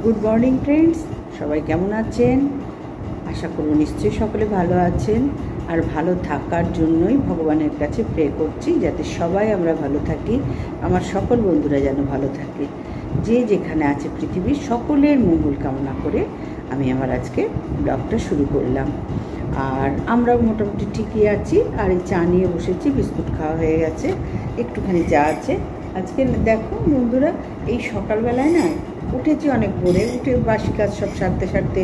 Good morning friends, সবাই কেমন আছেন? আশা করব নিশ্চয়ই সকলে ভালো আছেন। আর ভালো থাকার জন্যই ভগবানের কাছে প্রে করছি, যাতে সবাই আমরা ভালো থাকি, আমার সকল বন্ধুরা যেন ভালো থাকে। যে যেখানে আছে পৃথিবীর সকলের মঙ্গল কামনা করে আমি আমার আজকে ব্লগটা শুরু করলাম। আর আমরাও মোটামুটি ঠিকই আছি। আর এই চা নিয়ে বসেছি, বিস্কুট খাওয়া হয়ে গেছে, একটুখানি চা আছে। আজকে দেখো বন্ধুরা, এই সকালবেলায় না উঠেছি অনেক ভোরে, উঠে বাসি কাজ সব সারতে সারতে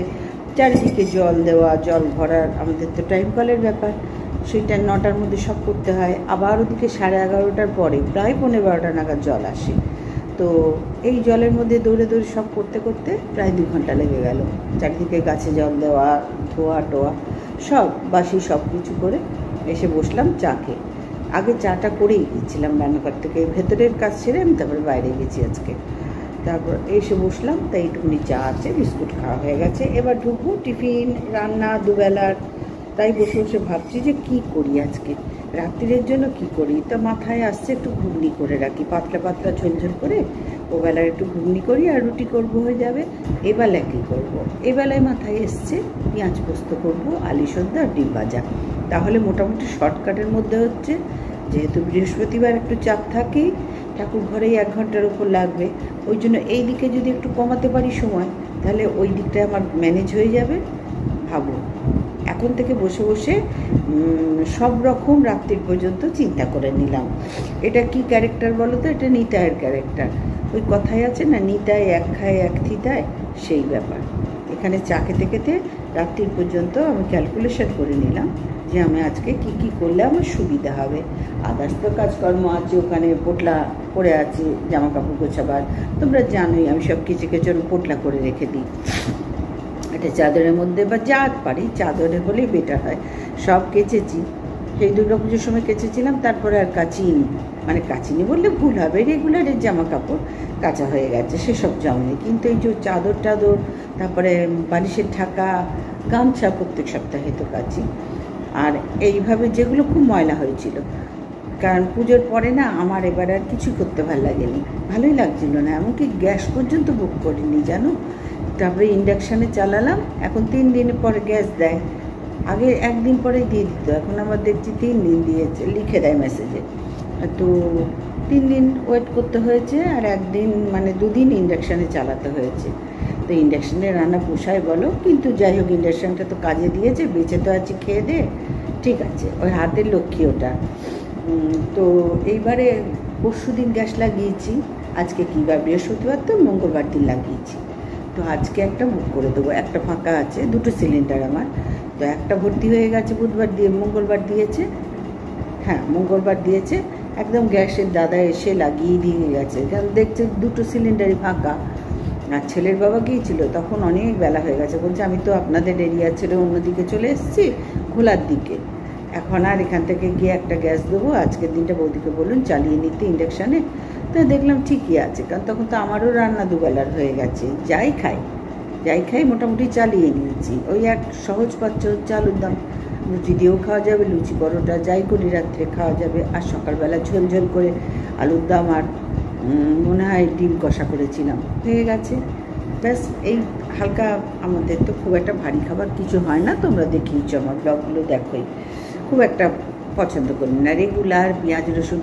চারিদিকে জল দেওয়া, জল ভরার, আমাদের তো টাইম কলের ব্যাপার, সেইটা 9টার মধ্যে সব করতে হয়। আবার ওদিকে 11:30টার পরে প্রায় 11:15 নাগাদ জল আসে। তো এই জলের মধ্যে দৌড়ে দৌড়ে সব করতে করতে প্রায় 2 ঘন্টা লেগে গেল। চারিদিকে গাছে জল দেওয়া, ধোয়া টোয়া সব বাসি সব কিছু করে এসে বসলাম চা খেয়ে। আগে চাটা করেই গিয়েছিলাম রান্নাঘর থেকে, ভেতরের কাজ ছেড়ে আমি তারপরে বাইরে গেছি আজকে। তারপর এসে বসলাম, তাই একটুখানি চা আছে, বিস্কুট খাওয়া হয়ে গেছে। এবার ঢুকবো টিফিন রান্না দুবেলার। তাই বসে বসে ভাবছি যে কি করি আজকে, রাত্রির জন্য কি করি। তো মাথায় আসছে একটু ঘুগনি করে রাখি, পাতলা পাতলা ঝোলঝোল করে। ওবেলার একটু ঘুগনি করি আর রুটি করবো, হয়ে যাবে। এবেলায় কী করবো, এবেলায় মাথায় এসছে পেঁয়াজ পোস্ত করবো, আলু সেদ্ধ আর ডিম ভাজা। তাহলে মোটামুটি শর্টকাটের মধ্যে হচ্ছে, যেহেতু বৃহস্পতিবার একটু চাপ থাকেই, ঠাকুর ঘরেই 1 ঘন্টার উপর লাগবে। ওই জন্য এই দিকে যদি একটু কমাতে পারি সময়, তাহলে ওই দিকটা আমার ম্যানেজ হয়ে যাবে। ভাবো, এখন থেকে বসে বসে সব রকম রাত্রির পর্যন্ত চিন্তা করে নিলাম। এটা কি ক্যারেক্টার বলো তো? এটা নিতাইয়ের ক্যারেক্টার। ওই কথাই আছে না, নিতাই এক খায় এক থিতায়, সেই ব্যাপার। এখানে চা খেতে খেতে রাত্রির পর্যন্ত আমি ক্যালকুলেশন করে নিলাম যে আমি আজকে কি কি করলে আমার সুবিধা হবে। আদার্স তো কাজকর্ম আছে, ওখানে পোটলা পড়ে আছে জামা কাপড় গোছাবার। তোমরা জানোই আমি সব কিছু কিছু পোটলা করে রেখে দিই, এটা চাদরের মধ্যে, বা যা পারি চাদরে হলেই বেটার হয়। সব কেচেছি, সেই দুর্গাপুজোর সময় কেচেছিলাম, তারপরে আর কাচিনি, মানে কাচিনি বললে ভুল হবে, রেগুলারের জামা কাপড় কাচা হয়ে গেছে, সেসব জমেনি। কিন্তু এই যে চাদর টাদর, তারপরে বালিশের ঢাকা, গামছা প্রত্যেক সপ্তাহে তো কাচি। আর এইভাবে যেগুলো খুব ময়লা হয়েছিল, কারণ পুজোর পরে না আমার এবার আর কিছু করতে ভালো লাগেনি, ভালোই লাগছিল না, এমনকি গ্যাস পর্যন্ত বুক করিনি জানো। তারপরে ইন্ডাকশানে চালালাম, এখন 3 দিন পরে গ্যাস দেয়। আগে 1 দিন পরেই দিয়ে দিত, এখন আবার দেখছি 3 দিন দিয়েছে, লিখে দেয় মেসেজে। তো 3 দিন ওয়েট করতে হয়েছে, আর 1 দিন মানে 2 দিন ইন্ডাকশানে চালাতে হয়েছে। তো ইন্ডাকশানে রান্না পোষায় বলো, কিন্তু যাই হোক ইন্ডাকশানটা তো কাজে দিয়েছে, বেঁচে তো আছি খেয়ে দে, ঠিক আছে, ওই হাতের লক্ষ্মী ওটা। তো এইবারে পরশুদিন গ্যাস লাগিয়েছি, আজকে কী বার, বৃহস্পতিবার, তো মঙ্গলবার দিন লাগিয়েছি। তো আজকে একটা বুক করে দেবো, একটা ফাঁকা আছে, 2টো সিলিন্ডার আমার। তো একটা ভর্তি হয়ে গেছে বুধবার দিয়ে, মঙ্গলবার দিয়েছে, হ্যাঁ মঙ্গলবার দিয়েছে। একদম গ্যাসের দাদা এসে লাগিয়ে দিয়ে গেছে, কারণ দেখছে 2টো সিলিন্ডারই ফাঁকা। আর ছেলের বাবা গিয়েছিল, তখন অনেক বেলা হয়ে গেছে, বলছে আমি তো আপনাদের এরিয়া ছেড়ে অন্যদিকে চলে এসেছি, ঘোলার দিকে, এখন আর এখান থেকে গিয়ে একটা গ্যাস দেবো, আজকের দিনটা বৌদিকে বলুন চালিয়ে নিতে ইন্ডাকশানে। তো দেখলাম ঠিকই আছে, কারণ তখন তো আমারও রান্না দুবেলার হয়ে গেছে, যাই খাই মোটামুটি চালিয়ে নিয়েছি। ওই এক সহজ পাচ্ছ হচ্ছে আলুর দম, লুচি দিয়েও খাওয়া যাবে, লুচি পরোটা যাই করি রাত্রে খাওয়া যাবে। আর সকালবেলা ঝোল ঝোল করে আলুর দম আর মনে হয় ডিম কষা করেছিলাম, হয়ে গেছে ব্যাস। এই হালকা, আমাদের তো খুব একটা ভারী খাবার কিছু হয় না, তোমরা দেখিয়েছো আমার ব্লগগুলো, দেখোই খুব একটা পছন্দ করি না, রেগুলার পেঁয়াজ রসুন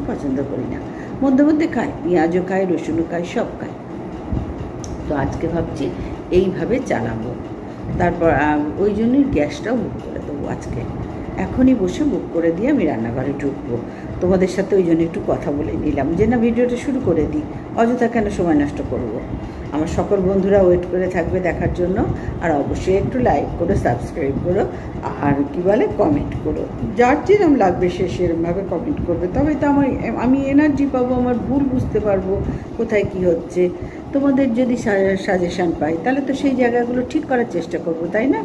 পছন্দ করি না, মধ্যে মধ্যে খাই, পেঁয়াজও খাই, রসুনও খাই, সব খাই। তো আজকে ভাবছি এইভাবে চালাবো। তারপর ওই জন্যই গ্যাসটাও বুক করে দেবো আজকে, এখনই বসে বুক করে দিয়ে আমি রান্নাঘরে ঢুকবো। তোমাদের সাথে ওই জন্য একটু কথা বলে নিলাম যে না, ভিডিওটা শুরু করে দিই, অযথা কেন সময় নষ্ট করব। আমার সকল বন্ধুরা ওয়েট করে থাকবে দেখার জন্য। আর অবশ্যই একটু লাইক করো, সাবস্ক্রাইব করো, আর কি বলে কমেন্ট করো, যার যেরকম লাগবে সে সেরকমভাবে কমেন্ট করবে, তবে তো আমি এনার্জি পাবো, আমার ভুল বুঝতে পারবো কোথায় কি হচ্ছে। তোমাদের যদি সাজেশান পাই, তাহলে তো সেই জায়গাগুলো ঠিক করার চেষ্টা করব, তাই না?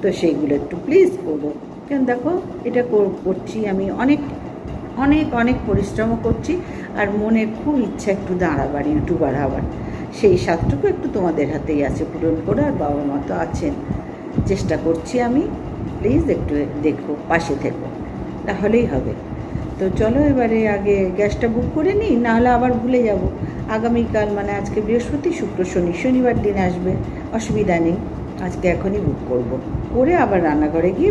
তো সেইগুলো একটু প্লিজ করো, কেন দেখো এটা করছি আমি, অনেক অনেক অনেক পরিশ্রমও করছি, আর মনে খুব ইচ্ছা একটু দাঁড়াবার, ইউটিউবার হবার, সেই স্বাদটুকু একটু তোমাদের হাতেই আছে পূরণ করে। আর বাবা মা তো আছেন, চেষ্টা করছি আমি, প্লিজ একটু দেখো, পাশে থেকো, তাহলেই হবে। তো চলো এবারে আগে গ্যাসটা বুক করে নিই, নাহলে আবার ভুলে যাব। আগামীকাল মানে আজকে বৃহস্পতি, শুক্র, শনি, শনিবার দিন আসবে, অসুবিধা নেই। আজকে এখনই বুক করব, করে আবার রান্নাঘরে গিয়ে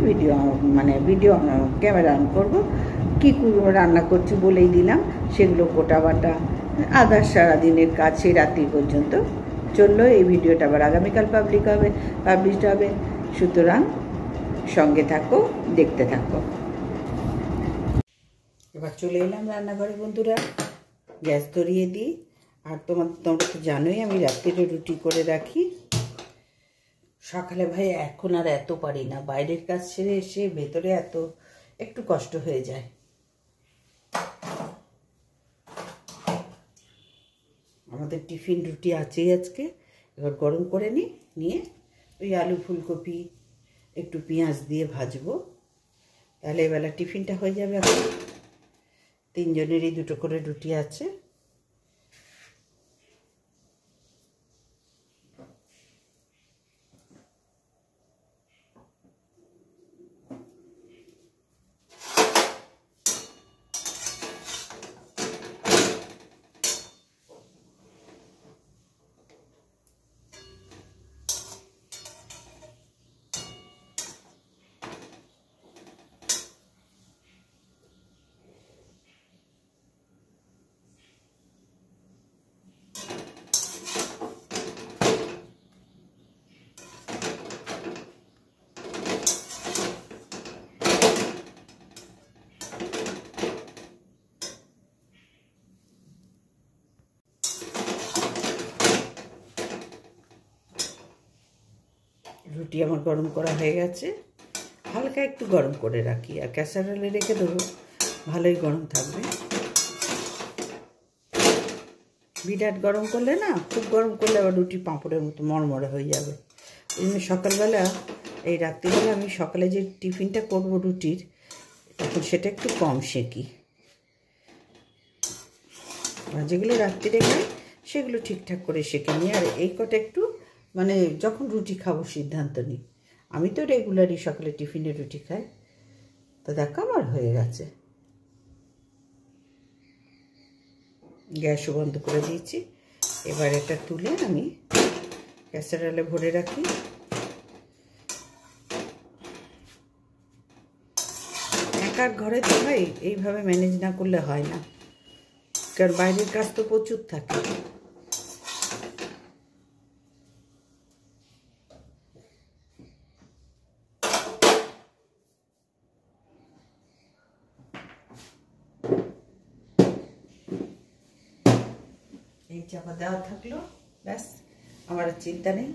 ভিডিও ক্যামেরা অন করবো। কী রান্না করছি বলেই দিলাম, সেগুলো গোটা বাটা আদার সারাদিনের কাজ সেই রাত্রি পর্যন্ত চললো। এই ভিডিওটা আবার আগামীকাল পাবলিশড হবে, সুতরাং সঙ্গে থাকো, দেখতে থাকো। এবার চলে এলাম রান্নাঘরে বন্ধুরা, গ্যাস ধরিয়ে দিই। আর তোমরা তো জানোই আমি রাত্রিরে রুটি করে রাখি। সকালে ভাই এখন আর এত পারি না, বাইরের কাজ ছেড়ে এসে ভেতরে একটু কষ্ট হয়ে যায়। আমাদের টিফিন রুটি আছেই আজকে, এবার গরম করে নিয়ে ওই আলু ফুলকপি একটু পেঁয়াজ দিয়ে ভাজবো, তাহলে এবেলা টিফিনটা হয়ে যাবে। এখন 3 জনেরই 2টো করে রুটি আছে। রুটি আমার গরম করা হয়ে গেছে, হালকা একটু গরম করে রাখি, আর ক্যাসারোলে রেখে দেবো, ভালোই গরম থাকবে। বিরাট গরম করলে না, খুব গরম করলে আবার রুটি পাঁপড়ের মতো মরমরে হয়ে যাবে। ওই জন্য সকালবেলা, এই রাত্রিবেলা আমি সকালে যে টিফিনটা করবো রুটির, তখন সেটা একটু কম সেঁকি। আর যেগুলো রাত্রিরে খাই সেগুলো ঠিকঠাক করে সেঁকে নিই। আর এই কটা একটু মানে যখন রুটি খাবো সিদ্ধান্ত নিই। আমি তো রেগুলারই সকালে টিফিনে রুটি খাই। তো দেখো আমার হয়ে গেছে, গ্যাসও বন্ধ করে দিয়েছি। এবার এটা তুলে আমি ক্যাসারোলে ভরে রাখি। একার ঘরে তো ভাই এইভাবে ম্যানেজ না করলে হয় না, কারণ বাইরের কাজ তো প্রচুর থাকে। এই চাপা দেওয়া থাকলো, ব্যাস আমার আর চিন্তা নেই।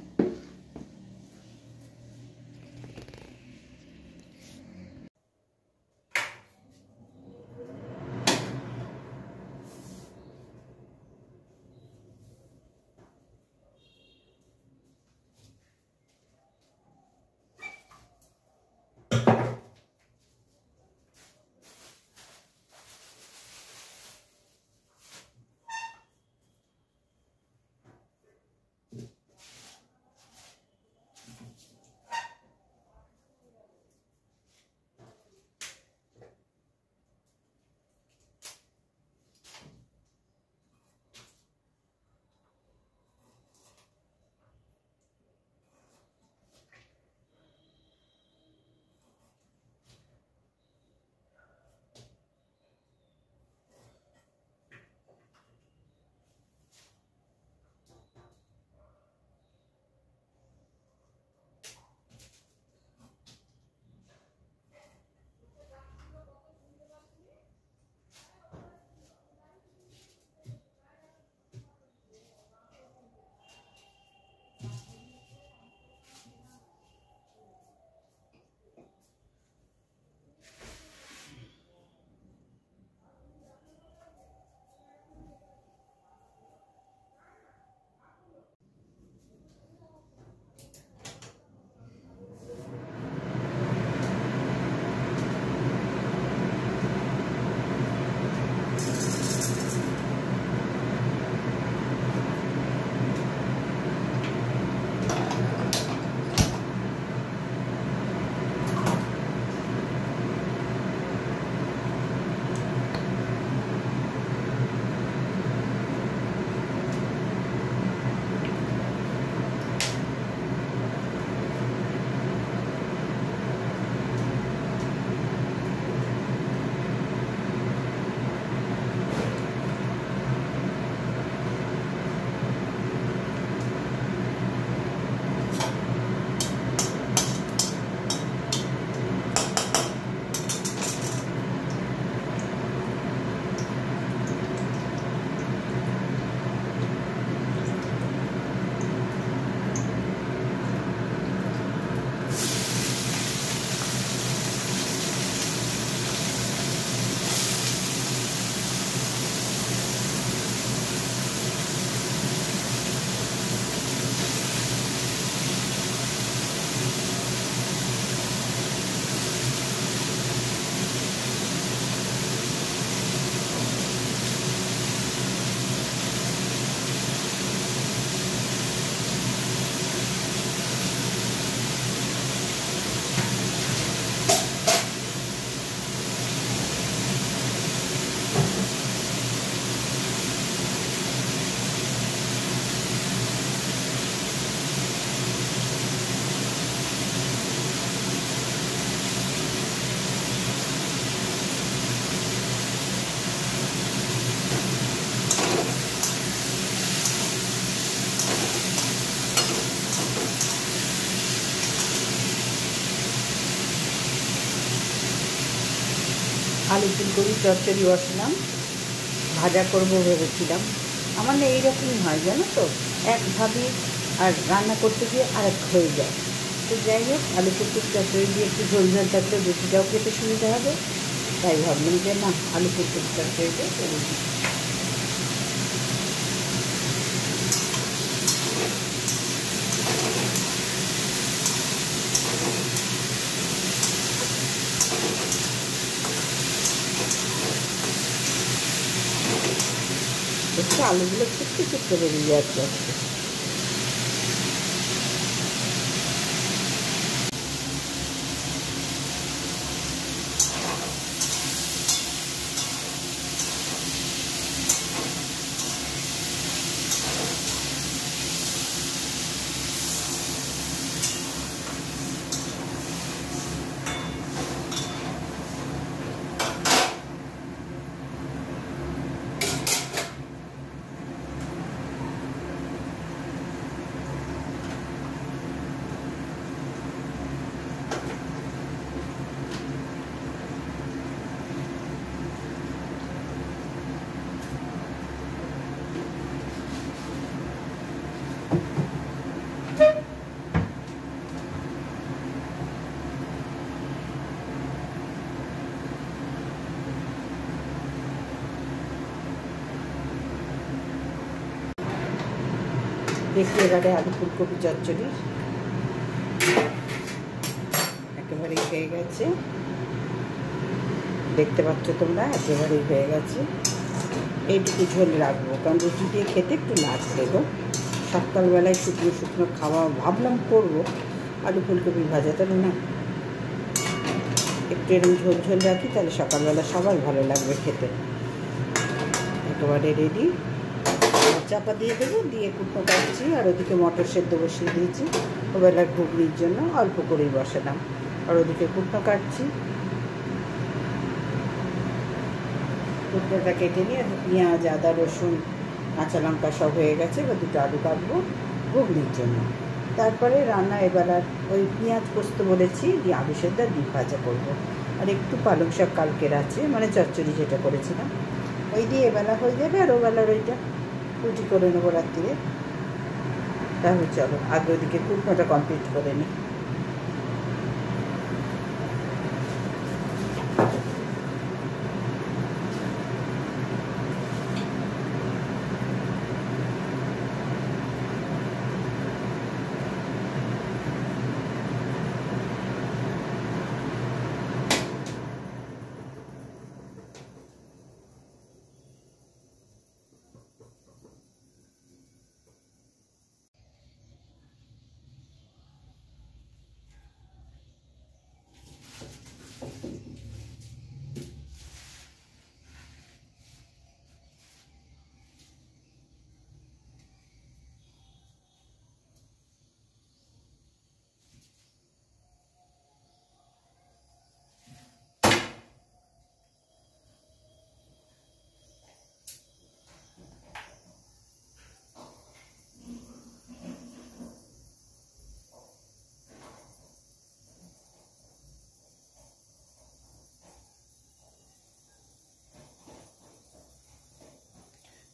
আলু ফুলকপি চচ্চড়ি বসালাম, ভাজা করবো ভেবেছিলাম। আমার না এইরকমই হয় জানো তো, একভাবে আর রান্না করতে গিয়ে আরেক হয়ে যায়। তো যাই হোক, আলু ফুলকপি চচ্চড়ি দিয়ে একটু ঝোল ঝোল থাকলে রুটিটাও খেতে সুবিধা হবে, তাই ভাবলাম যে না, আলু ফুলকপি চচ্চড়িটা করে দিই। একটু আলুগুলো ছোট্ট ছোট্ট বেরিয়ে যাচ্ছে আজকে। দেখি এবারে আলু ফুলকপি চচ্চড়ি একেবারেই হয়ে গেছে, দেখতে পাচ্ছ তোমরা, একেবারেই হয়ে গেছে। এইটুকু ঝোল রাখবো, কারণ রুটি দিয়ে খেতে একটু লাগবে গো। সকালবেলায় শুকনো শুকনো খাওয়া ভাবলাম করবো, আলু ফুলকপি ভাজা, তাহলে না একটু এরকম ঝোল ঝোল রাখি, তাহলে সকালবেলা সবাই ভালো লাগবে খেতে। একেবারে রেডি, চাপা দিয়ে দেবো, দিয়ে কুটনো কাটছি, আর ওদিকে মটর সেদ্ধ বসিয়ে দিয়েছি ওবেলার ঘুগনির জন্য, অল্প করেই বসালাম, আর ওদিকে কুটনো কাটছি। কুটনোটা কেটে নিয়ে পেঁয়াজ, আদা, রসুন, কাঁচা লঙ্কা সব হয়ে গেছে, এবার দুটো আলু কাটবো ঘুগনির জন্য। তারপরে রান্না এবেলার ওই পেঁয়াজ পোস্ত বলেছি, দিয়ে আলু সেদ্ধ আর ডিম ভাজা করবো, আর একটু পালং শাক কালকের আছে, মানে চচ্চড়ি যেটা করেছিলাম ওই দিয়ে এবেলা হয়ে যাবে। আর ওবেলার ওইটা রুটি করে নেবো রাত্রিরে। তাহলে চলো আগে ওইদিকে কুটনোটা কমপ্লিট করে নিই।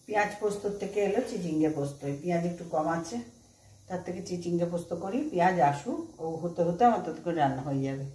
পেঁয়াজ পোস্তর থেকে এলো চিচিঙ্গে পোস্ত, পেঁয়াজ একটু কম আছে, তার থেকে চিচিঙ্গে পোস্ত করি। পেঁয়াজ আসুক, ও হতে হতে আমার ততক্ষণ রান্না হয়ে যাবে।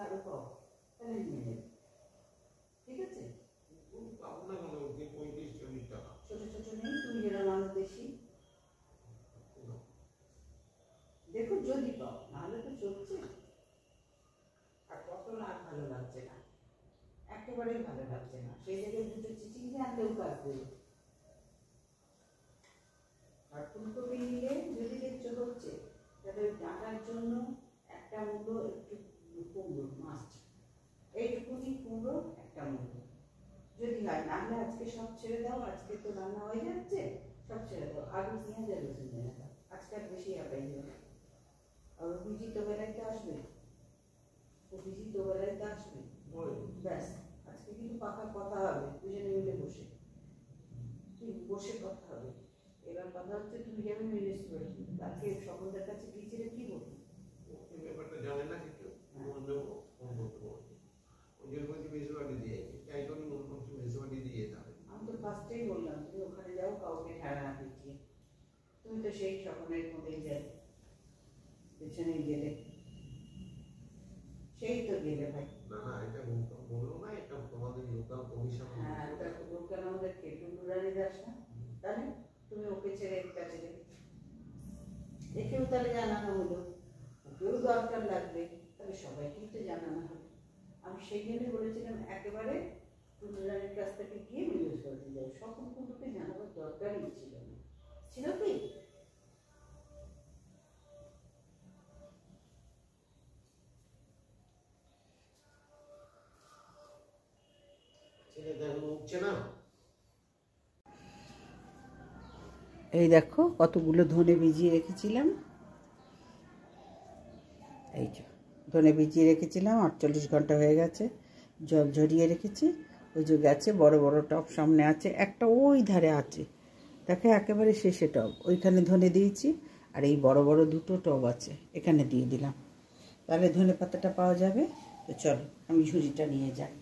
আরো পাও তাহলে নিয়ে নেবে, ঠিক আছে? ছোট ছোট নেই, তুমি যেরকম মানুষ বেশি দেখো যদি পাও, নাহলে তো চলছে। আর পটল আর ভালো লাগছে না, একেবারেই ভালো লাগছে না। সেই জায়গায় দুটো চিচিঙ্গা আনলেও কাজ দেবে। আর ফুলকপি নিলে যদি দেখছো হচ্ছে, তাহলে ওই ডাঁটার জন্য একটা মূলো একটু কুমড়ো মাস্ট, এইটুকুনি কুমড়ো একটা মূলো যদি হয়, নাহলে আজকে সব ছেড়ে দাও, আজকে তো রান্না হয়ে যাচ্ছে, সব ছেড়ে দাও। আলু পেঁয়াজ আর রসুন নিয়ে দাও, আজকে আর বেশি হাঁপাই দেবে। আর বিজি তো বেলাইতে আসবে, ও বিজি তো বেলাইতে আসবে, ব্যাস। আজকে কিন্তু পাকা কথা হবে দুজনে মিলে বসে, বসে কথা হবে। এবার কথা হচ্ছে তুমি যাবে মিউনিসিপ্যাল, তাকে সকলদের কাছে গিয়েছিলে কি বলবো? ব্যাপারটা জানে না কিছু, আমি তো ফার্স্টেই বললাম তুমি ওখানে যাও, কাউকে ঠেড়া না পিছিয়ে। তুমি তো সেই সকলের মধ্যেই যাই, পেছনেই গেলে, সেই তো গেলে ভাই। না না, এটা বললো না, এটা তোমাদের লোকাল কমিশন। হ্যাঁ, ওটা তো লোকাল আমাদের কেটুরানি দাস না, তাহলে তুমি ওকে ছেড়ে কাছে যাবে। একেও তাহলে জানানো হলো, ওকেও দরকার লাগবে, তাহলে সবাইকেই তো জানানো হবে। আমি সেই জন্যই বলেছিলাম একেবারে টুটুরানির কাছ থেকে গিয়ে মিউজ করতে যাই, সকল কুটুকে জানাবার দরকারই ছিল না, ছিল কি? এই দেখো কতগুলো ধনে ভিজিয়ে রেখেছিলাম, এই যে ধনে ভিজিয়ে রেখেছিলাম, 48 ঘন্টা হয়ে গেছে, জল ঝরিয়ে রেখেছি। ওই যে গেছে বড় বড় টব সামনে আছে, একটা ওই ধারে আছে, দেখে একেবারে শেষে টব, ওইখানে ধনে দিয়েছি। আর এই বড় বড় দুটো টব আছে, এখানে দিয়ে দিলাম, তাহলে ধনে পাতাটা পাওয়া যাবে। তো চলো আমি ঝুড়িটা নিয়ে যাই।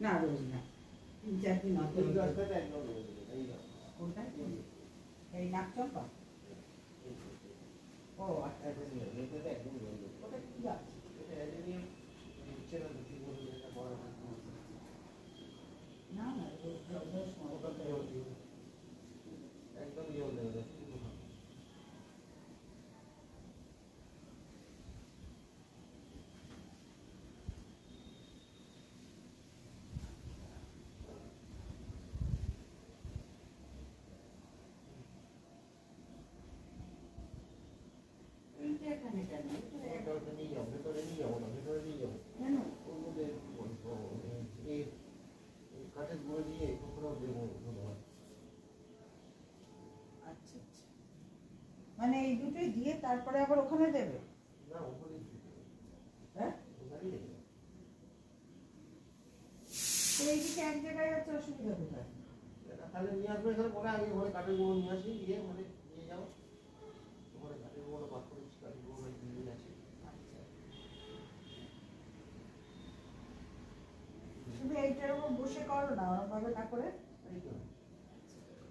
না রোজ না, 3-4 দিন কোনটা এই নাক চম্পা? ও আচ্ছা, ওটা কি গাছ? না না, একদম মানে এই দুটোই দিয়ে তারপরে আবার ওখানে দেবে? না, ওখানে হ্যাঁ, এইদিকে এক জায়গায় আছে, অসুবিধা কোথায়? তাহলে নিয়ে আসবে এখানে, পরে আগে ঘরে কাঠের গুঁড়ো নিয়ে আসি, গিয়ে মানে নিয়ে যাও, ঘরে কাঠের গুঁড়ো বাদ করেছি, কাঠের গুঁড়ো দিয়ে আছে। তুমি এইটার উপর বসে করো না, ওরকমভাবে না করে,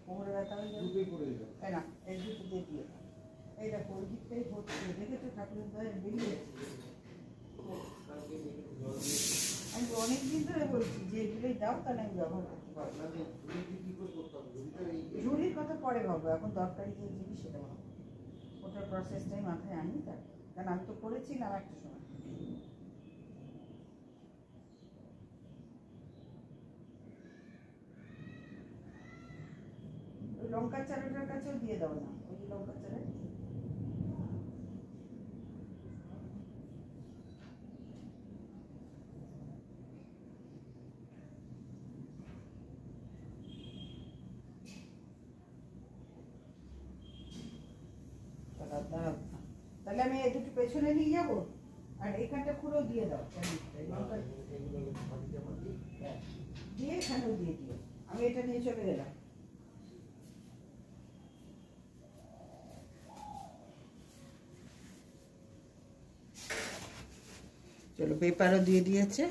কোমরে ব্যথা হয়ে যাবে, তাই না? এই দুটো দিয়ে দিয়ে এই দেখো ওই দিকটাই হচ্ছে, দেখেছো ঠাকুরের দয়ে বেরিয়ে যাচ্ছে। আমি অনেকদিন ধরে বলছি যে এগুলোই দাও, তাহলে আমি ব্যবহার করতে পারবো। ঝুড়ির কথা পরে ভাববো, এখন দরকারি যে জিনিস সেটা ভাববো, ওটার প্রসেসটাই মাথায় আনি। তার কারণ আমি তো করেছিলাম একটা সময়। ওই লঙ্কার চারাটার কাছেও দিয়ে দাও না, ওই লঙ্কার চারা তাহলে আমি এই দুটো পেছনে নিয়ে যাবো, আর এখানটা খুঁড়েও দিয়ে দাও, দিয়ে এখানেও দিয়ে দিও। আমি এটা নিয়ে চলে গেলাম। চলো পেপারও দিয়ে দিয়েছে।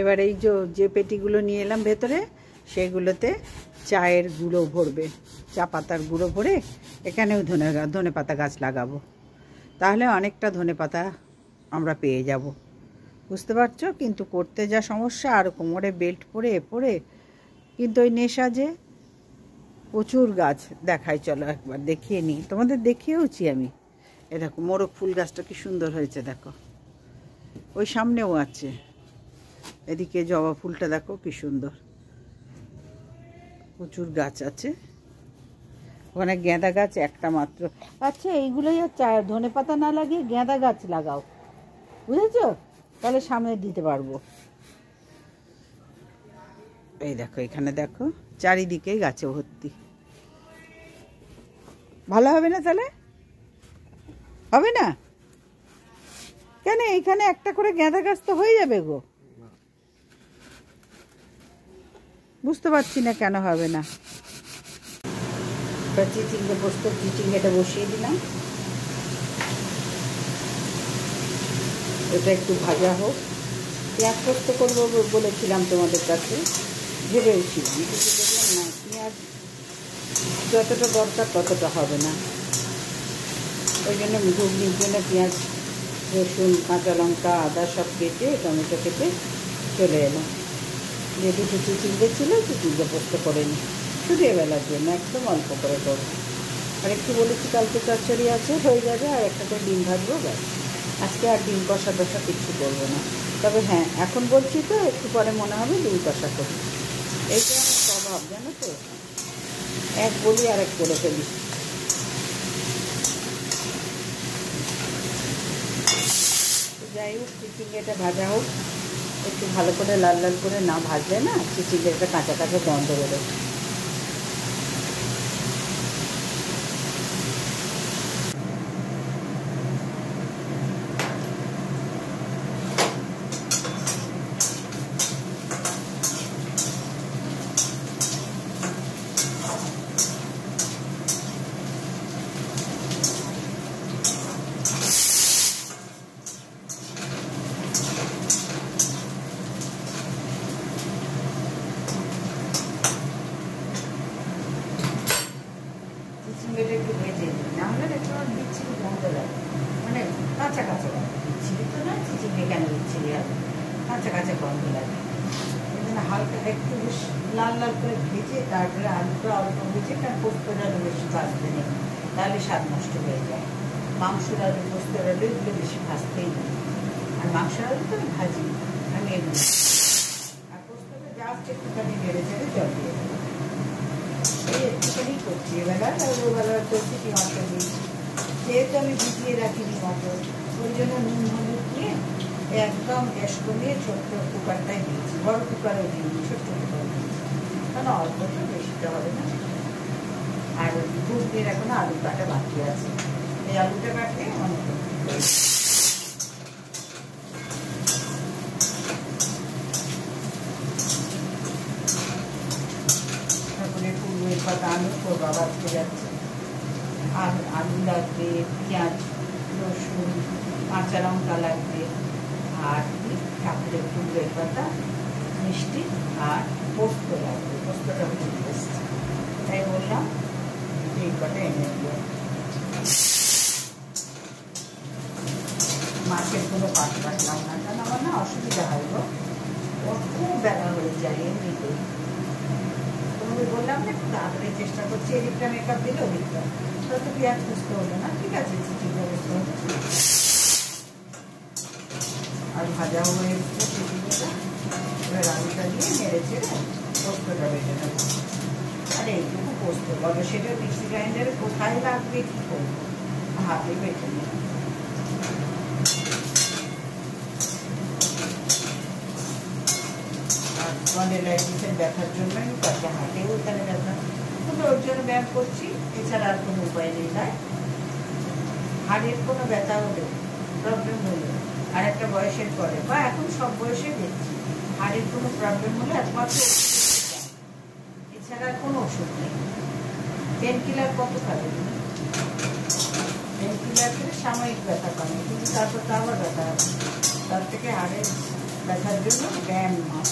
এবার এই যে পেটিগুলো নিয়ে এলাম ভেতরে, সেগুলোতে চায়ের গুঁড়ো ভরবে, চা পাতার গুঁড়ো ভরে এখানেও ধনে পাতা গাছ লাগাবো। তাহলে অনেকটা ধনে পাতা আমরা পেয়ে যাব, বুঝতে পারছো? কিন্তু করতে যা সমস্যা, আর কোমরে বেল্ট পরে কিন্তু ওই নেশা যে প্রচুর গাছ দেখায়। চলো একবার দেখিয়ে নিই, তোমাদের দেখিয়েওছি আমি। এ দেখো মোরগ ফুল গাছটা কি সুন্দর হয়েছে, দেখো ওই সামনেও আছে। এদিকে জবা ফুলটা দেখো কি সুন্দর, প্রচুর গাছ আছে। ওখানে গাঁদা গাছ একটা মাত্র। আচ্ছা এইগুলোই ধনে পাতা না লাগিয়ে গাঁদা গাছ লাগাও, বুঝেছো? তাহলে সামনে দিতে পারবো। এই দেখো এখানে দেখো চারিদিকে গাছে ভর্তি। ভালো হবে না? তাহলে হবে না কেন? এখানে একটা করে গাঁদা গাছ তো হয়ে যাবে গো। বুঝতে পারছি না কেন হবে না। চিচিঙ্গে পোস্ত, চিচিঙ্গেটা বসিয়ে দিলাম, এটা একটু ভাজা হোক। পেঁয়াজ পোস্ত করবো বলেছিলাম তোমাদের কাছে, ভেবেছিলাম, কিন্তু দেখলাম না, পেঁয়াজ যতটা দরকার ততটা হবে না। ওই জন্য ঘুগনির জন্য পেঁয়াজ, রসুন, কাঁচা লঙ্কা, আদা সব কেটে, টমেটো কেটে চলে এলাম। যে দুটো চিচিঙ্গে ছিল, চিচিঙ্গে পোস্ত করে নিই, শুধু এবেলার জন্য একদম অল্প করে করবো। আর একটু বলেছি কালকে চচ্চড়ি আছে, হয়ে যাবে, আর একটা করে ডিম ভাজবো, ব্যাস। আজকে আর ডিম কষা টষা কিছু করবো না। তবে হ্যাঁ, এখন বলছি তো, একটু পরে মনে হবে ডিম কষা করি। এইটা আমার স্বভাব, জানো তো, এক বলি আর এক করে ফেলি। যাই হোক, চিচিঙ্গেটা ভাজা হোক, একটু ভালো করে লাল লাল করে না ভাজলে না চিচিঙ্গেটা কাঁচা কাঁচা গন্ধ বেরোয়। চিচিঙ্গাটা একটু ভেজে নিই, না হলে একটু বিচ্ছিরি গন্ধ লাগে, মানে কাঁচা কাঁচা গন্ধ। বিচ্ছিরি তো না, চিচিঙ্গে কেন বিচ্ছিরি হবে, কাঁচা কাঁচা গন্ধ লাগে। এই জন্য হালকা একটু বেশ লাল লাল করে ভেজে, তারপরে আলুটা অল্প ভেজে, কারণ পোস্তর আলু বেশি ভাজতে নেই, তাহলে স্বাদ নষ্ট হয়ে যায়। মাংসের আলু, পোস্তর আলু এগুলো বেশি ভাজতেই নেই। আর মাংসের আলু তো আমি ভাজি, আমি এমনি। আর পোস্তটা জাস্ট একটুখানি নেড়ে চেড়ে জল দিয়ে দেবো। এই একটুখানি করছি এবেলা, ওবেলা তো চিটি মটর দিয়েছি, যেহেতু আমি ভিজিয়ে রাখিনি মটর, ওই জন্য নুন হলুদ দিয়ে একদম গ্যাস কমিয়ে ছোট্ট কুকারটাই দিয়েছি, বড় কুকারও দিইনি, ছোট্ট কুকার দিয়েছি, কারণ অল্প তো বেশিটা হবে না। আর ঘুগনির এখন আলু কাটা বাকি আছে, এই আলুটা কাটলে অনেক পাতা আলু তো বাবা আজকে যাচ্ছে, আর আলু লাগবে, পেঁয়াজ রসুন কাঁচা লঙ্কা লাগবে, আর ঠাকুরের কুমড়োর পাতা মিষ্টি আর পোস্ত লাগবে, পোস্তটা ভুলে এসছে, তাই বললাম এই কটা এনে দেবো। মাছের কোনো পাট কাটলাম না, কারণ আমার না অসুবিধা হয় গো, ওর খুব বেলা হয়ে যায় এমনিতেই। তোমাকে বললাম না একটু তাড়াতাড়ি চেষ্টা করছি, এদিকটা মেকআপ দিলে ওদিকটা, তো পেঁয়াজ বুঝতে হলো না, ঠিক আছে চিঠি ব্যবস্থা হচ্ছে। আর ভাজা হয়ে এসছে চিঠিটা, এবার আলুটা দিয়ে নেড়ে ছেড়ে পোস্তটা বেটে নেবো। আর এইটুকু পোস্ত বলো, সেটা মিক্সি গ্রাইন্ডারে কোথায় লাগবে কী করবো, হাতে বেটে নেব। স্পন্ডিলাইটিসের ব্যথার জন্যই কয়েকটা হাতেও এখানে ব্যথা, কিন্তু ওর জন্য ব্যায়াম করছি, এছাড়া আর কোনো উপায় নেই। তাই হাড়ের কোনো ব্যথা হলে, প্রবলেম হলে, আর একটা বয়সের পরে বা এখন সব বয়সে দেখছি হাড়ের কোনো প্রবলেম হলে একমাত্র এছাড়া আর কোনো ওষুধ নেই। পেন কিলার কত খাবে, পেন কিলার খেলে সাময়িক ব্যথা পাবে, কিন্তু তারপর তো আবার ব্যথা হবে। তার থেকে হাড়ের ব্যথার জন্য ব্যায়াম মাস।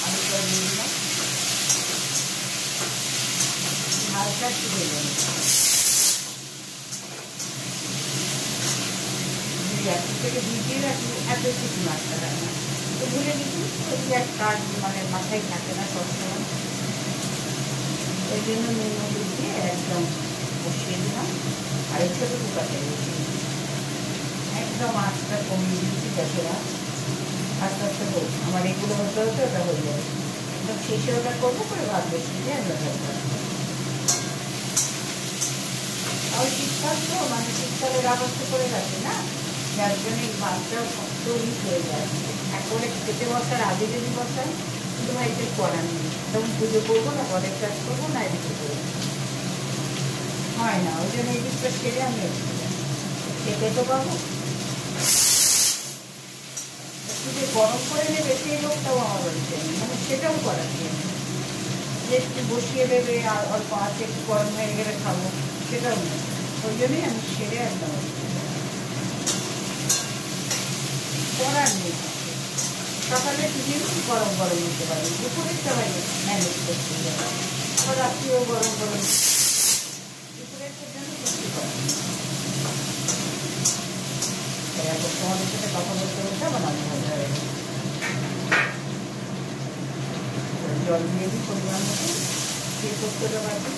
আলুটা দিয়ে দিলাম, হালকা তুলে দেবেন, এখন থেকে ভিজিয়ে রাখি, এত কিছু মাছটা রান্না তো ভুলে নিচ্ছি, ওই এক কাজ মানে মাথায় থাকে না সবসময়, ওই জন্য নুন হলুদ দিয়ে একদম বসিয়ে দিলাম। আর এই ছোটো কুকারটা বসিয়ে দিচ্ছি, একদম আঁচটা কমিয়ে দিচ্ছি, গ্যাসের আঁচ আস্তে আস্তে হোক, আমার এগুলো হতে হতে ওটা হয়ে যাবে, একদম শেষে ওটা করবো, করে ভাত বসিয়ে দিয়ে আমরা ভাত খাবো। আর শীতকাল তো মানে শীতকালের আবস্থা করে রাখে না, যার জন্য এই ভাতটাও শক্ত উইক হয়ে যায়। একবারে খেতে বসার আগে যদি বসাই, কিন্তু ভাই এটা করার নেই, তখন পুজো করবো না, ঘরের কাজ করবো না, এদিকে করবো হয় না, ওই জন্য এই দিকটা সেরে আমি খেতে তো পাবো। একটু যে গরম করে নেবে সেই লোকটাও আমার বাড়িতে নেই, মানে সেটাও করার নেই, যে একটু বসিয়ে দেবে আর অল্প আছে একটু গরম হয়ে গেলে খাবো, সেটাও নেই। ওই জন্যই আমি সেরে একদম করার নেই। সকালে টিফিন গরম গরম নিতে পারি, দুপুরের সবাই ম্যানেজ করতে যাবে, আবার রাত্রিও গরম গরম, দুপুরের জন্য কিছু করার নেই। এখন তোমাদের সাথে কথা বলতে বলতে আমার মাঝে মধ্যে হয়ে গেছে, জল দিয়ে দিই পরিমাণ মতো, দিয়ে পোস্তটা বাকি।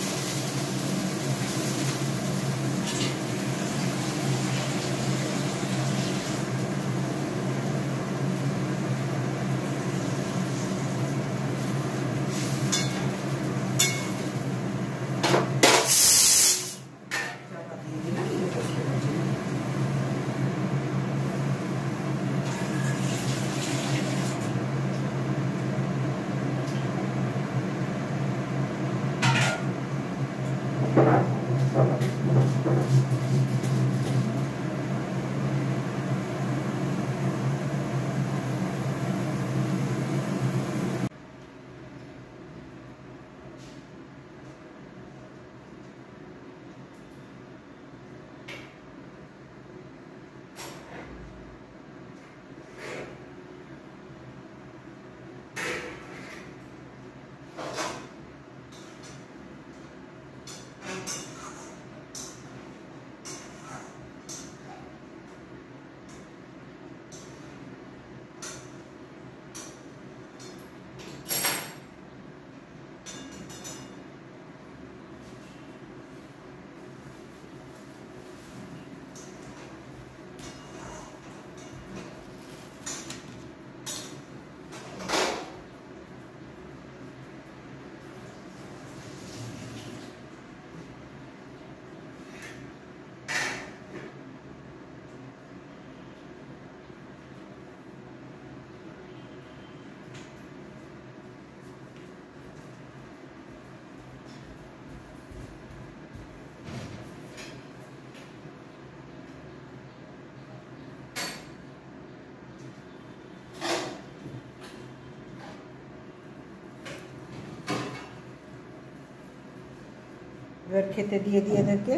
এবার খেতে দিয়ে দিই এদেরকে,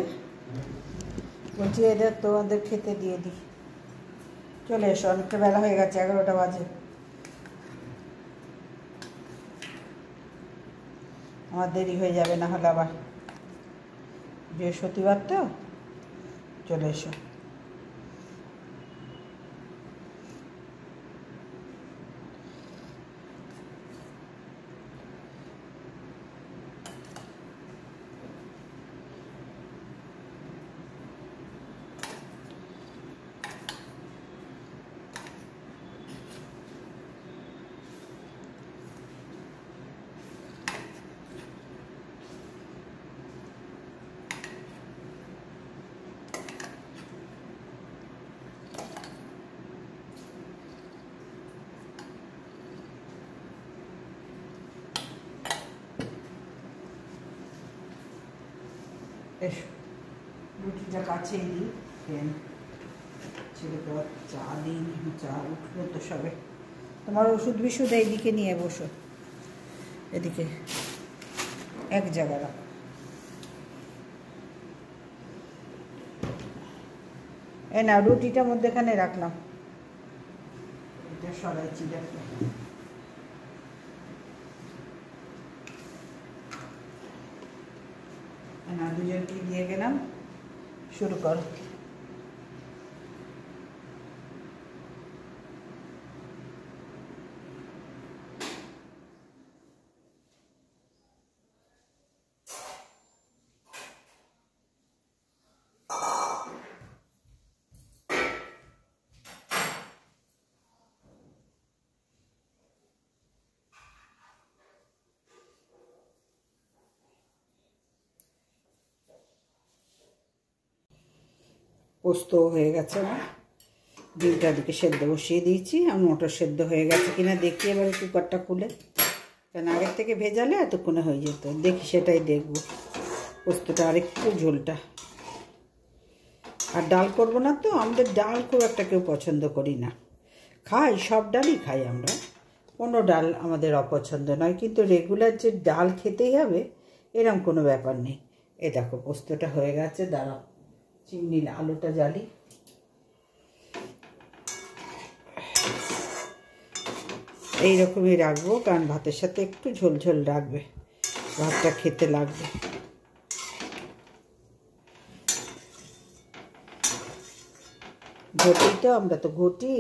বলছি এদের তোমাদের খেতে দিয়ে দিই। চলে এসো, অনেকটা বেলা হয়ে গেছে, 11টা বাজে। আমার দেরি হয়ে যাবে, না হলে আবার বৃহস্পতিবার তো। চলে এসো। এসো, রুটিটা কাছেই দিই, ফ্যান ছেলেকে চা দিই, চা উঠলো তো সবে। তোমার ওষুধ বিশুধ এইদিকে নিয়ে বসো, এদিকে এক জায়গা রাখো। এই না, রুটিটা মধ্যেখানে রাখলাম, এটা সরাইছি, দেখো। না, দুজনকে দিয়ে গেলাম, শুরু করো। পোস্ত হয়ে গেছে না, ডিমটা দিকে সেদ্ধ বসিয়ে দিয়েছি। আর মটর সেদ্ধ হয়ে গেছে কিনা দেখি এবারে কুকারটা খুলে, কারণ আগের থেকে ভেজালে এতক্ষণে হয়ে যেত। দেখি, সেটাই দেখবো। পোস্তটা আরেকটু ঝোলটা, আর ডাল করবো না তো। আমাদের ডাল খুব একটা কেউ পছন্দ করি না, খাই সব ডালই খাই আমরা, কোনো ডাল আমাদের অপছন্দ নয়। কিন্তু রেগুলার যে ডাল খেতেই হবে এরম কোনো ব্যাপার নেই। এ দেখো, পোস্তটা হয়ে গেছে। দাঁড়াও, চিংড়ি আলুটা জ্বালি। এইরকমই রাখবো, কারণ ভাতের সাথে একটু ঝোল ঝোল রাখবে, ভাতটা খেতে লাগবে। ঘটি তো, আমরা তো ঘটি,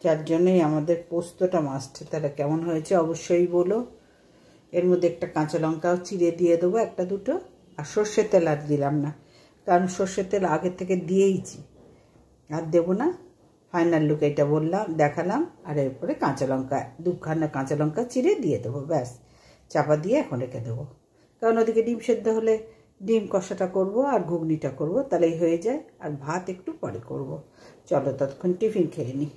যার জন্যই আমাদের পোস্তটা মাস্ট। তাহলে কেমন হয়েছে অবশ্যই বলো। এর মধ্যে একটা কাঁচা লঙ্কাও চিড়ে দিয়ে দেবো, একটা দুটো। আর সর্ষের তেল আর দিলাম না, কারণ সর্ষের তেল আগের থেকে দিয়েইছি, আর দেবো না। ফাইনাল লুক এটা বললাম, দেখালাম। আর এরপরে কাঁচা লঙ্কা, দুখানা কাঁচা লঙ্কা চিড়ে দিয়ে দেবো, ব্যাস। চাপা দিয়ে এখন রেখে দেবো, কারণ ওদিকে ডিম সেদ্ধ হলে ডিম কষাটা করব আর ঘুগনিটা করব, তাহলেই হয়ে যায়। আর ভাত একটু পরে করব। চলো ততক্ষণ টিফিন খেয়ে নিই।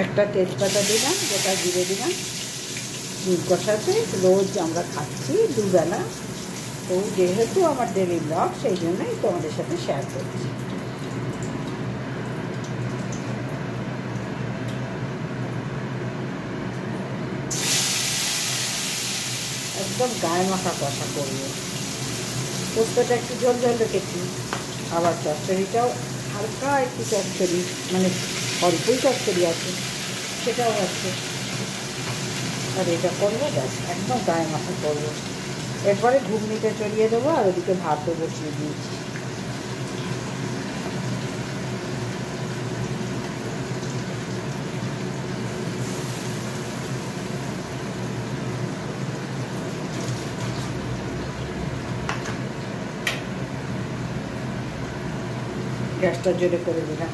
একটা তেজপাতা দিলাম, গোটা জিরে দিলাম। ডিম কষাতে রোজ আমরা খাচ্ছি দুবেলা, তো যেহেতু আমার ডেলি ব্লগ, সেই জন্যই তোমাদের সাথে শেয়ার করছি। একদম গায়ে মাখা কষা করবো। পোস্তটা একটু ঝোল ঝোল রেখেছি, আবার চচ্চড়িটাও হালকা একটু চচ্চড়ি, মানে অল্পই চচ্চড়ি আছে, সেটাও আছে। আর এটা করবো, ব্যাস একদম গায়ে মাখা করবো। এরপরে ঘুগনিটা চড়িয়ে দেবো, আর ওদিকে ভাতও বসিয়ে দিয়েছি। গ্যাসটা জোরে করে দিলাম।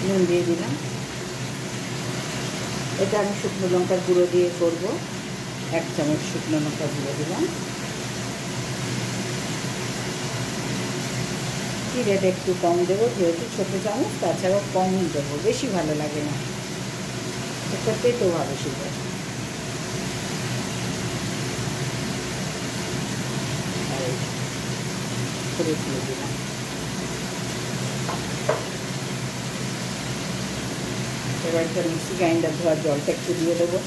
নুন দিয়ে দিলাম। এটা আমি শুকনো লঙ্কার গুঁড়ো দিয়ে করব। 1 চামচ শুকনো লঙ্কার গুঁড়ো দিলাম। জিরেটা একটু কম দেবো, যেহেতু ছোটো চামচ, তাছাড়াও কমই দেবো, বেশি ভালো লাগে না, করতেই তো ভালো সেটা। করে দিয়ে দিলাম। এবার একটা মিক্সি গ্রাইন্ডার ধোয়ার জলটা একটু দিয়ে দেবো,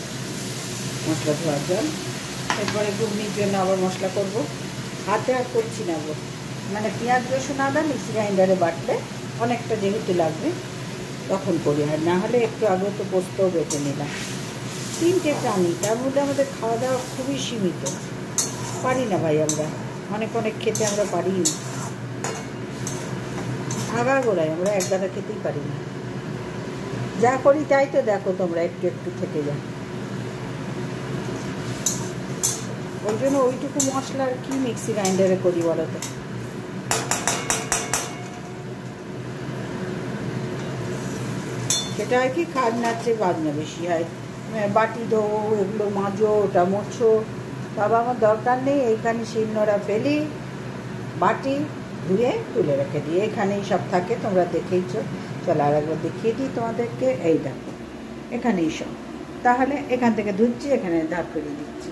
মশলা ধোয়ার জল। এরপরে ঘুগনির জন্য আবার মশলা করব। হাতে আর করছি না গো, মানে পেঁয়াজ রসুন আদা মিক্সি গ্রাইন্ডারে বাটলে অনেকটা যেহেতু লাগবে তখন করি, আর না হলে একটু আগে তো পোস্তও বেটে নিলাম। 3টে প্রাণী, তার মধ্যে আমাদের খাওয়া দাওয়া খুবই সীমিত, পারি না ভাই আমরা, অনেক খেতে আমরা পারি না, আগাগোড়ায় আমরা এক গাদা খেতেই পারি না। যা করি তাই তো দেখো তোমরা, একটু একটু থেকে যাও। ওই জন্য ওইটুকু মশলা আর কি মিক্সি গ্রাইন্ডারে করি বলো তো। সেটা আর কি খাজনার চেয়ে বাজনা বেশি হয়। বাটি ধো, এগুলো মাজো, ওটা মোছো, তবে আমার দরকার নেই। এইখানে শিলনোড়া ফেলি, বাটি ধুয়ে তুলে রেখে দিই, এখানেই সব থাকে, তোমরা দেখেইছো। চলো আর একবার দেখিয়ে দিই তোমাদেরকে। এই দেখো এখানেই সব, তাহলে এখান থেকে ধুচ্ছি, এখানে দাঁড় করিয়ে দিচ্ছি।